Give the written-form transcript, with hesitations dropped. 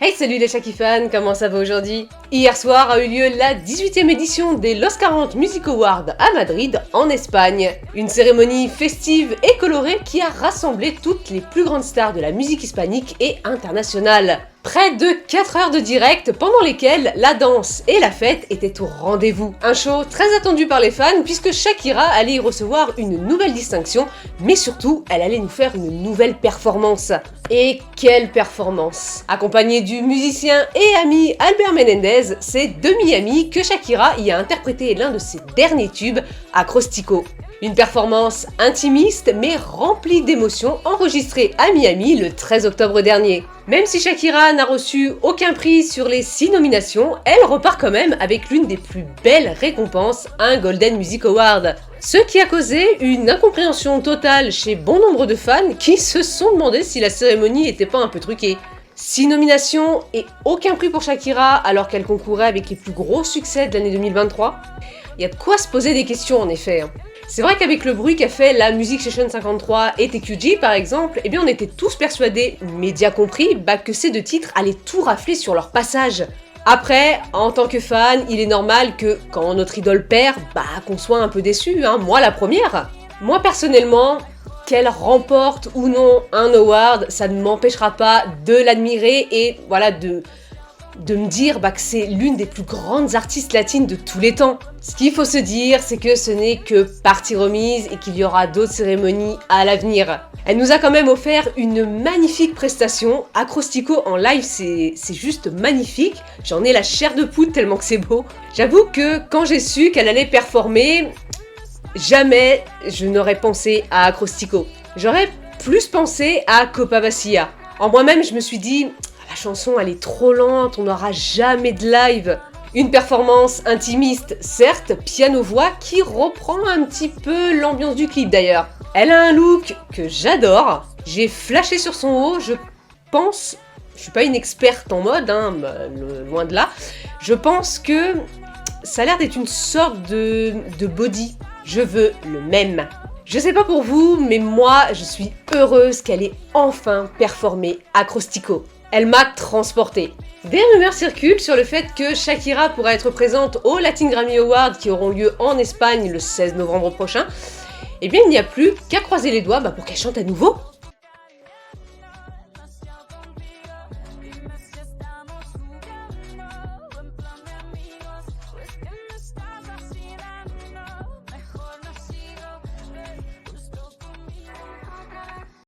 Hey, salut les Shaki fans, comment ça va aujourd'hui? Hier soir a eu lieu la 18e édition des Los 40 Music Awards à Madrid, en Espagne. Une cérémonie festive et colorée qui a rassemblé toutes les plus grandes stars de la musique hispanique et internationale. Près de 4 heures de direct pendant lesquelles la danse et la fête étaient au rendez-vous. Un show très attendu par les fans puisque Shakira allait y recevoir une nouvelle distinction, mais surtout elle allait nous faire une nouvelle performance. Et quelle performance! Accompagnée du musicien et ami Albert Menendez, c'est de Miami que Shakira y a interprété l'un de ses derniers tubes, Acrostico. Une performance intimiste mais remplie d'émotions enregistrée à Miami le 13 octobre dernier. Même si Shakira n'a reçu aucun prix sur les 6 nominations, elle repart quand même avec l'une des plus belles récompenses, un Golden Music Award. Ce qui a causé une incompréhension totale chez bon nombre de fans qui se sont demandé si la cérémonie était pas un peu truquée. 6 nominations et aucun prix pour Shakira alors qu'elle concourait avec les plus gros succès de l'année 2023. Il y a de quoi se poser des questions en effet. C'est vrai qu'avec le bruit qu'a fait la Music Session 53 et TQG par exemple, on était tous persuadés, médias compris, que ces deux titres allaient tout rafler sur leur passage. Après, en tant que fan, il est normal que quand notre idole perd, qu'on soit un peu déçu, moi la première. Moi personnellement, qu'elle remporte ou non un award, ça ne m'empêchera pas de l'admirer et voilà de me dire que c'est l'une des plus grandes artistes latines de tous les temps. Ce qu'il faut se dire, c'est que ce n'est que partie remise et qu'il y aura d'autres cérémonies à l'avenir. Elle nous a quand même offert une magnifique prestation. Acrostico en live, c'est juste magnifique. J'en ai la chair de poule tellement que c'est beau. J'avoue que quand j'ai su qu'elle allait performer, jamais je n'aurais pensé à Acrostico. J'aurais plus pensé à Copa Vacía. En moi-même, je me suis dit, la chanson elle est trop lente, on n'aura jamais de live. Une performance intimiste, certes, piano-voix, qui reprend un petit peu l'ambiance du clip d'ailleurs. Elle a un look que j'adore, j'ai flashé sur son haut, je pense, je suis pas une experte en mode, loin de là, je pense que ça a l'air d'être une sorte de body, je veux le même. Je sais pas pour vous, mais moi je suis heureuse qu'elle ait enfin performé Acrostico. Elle m'a transportée. Des rumeurs circulent sur le fait que Shakira pourrait être présente aux Latin Grammy Awards qui auront lieu en Espagne le 16 novembre prochain. Il n'y a plus qu'à croiser les doigts pour qu'elle chante à nouveau.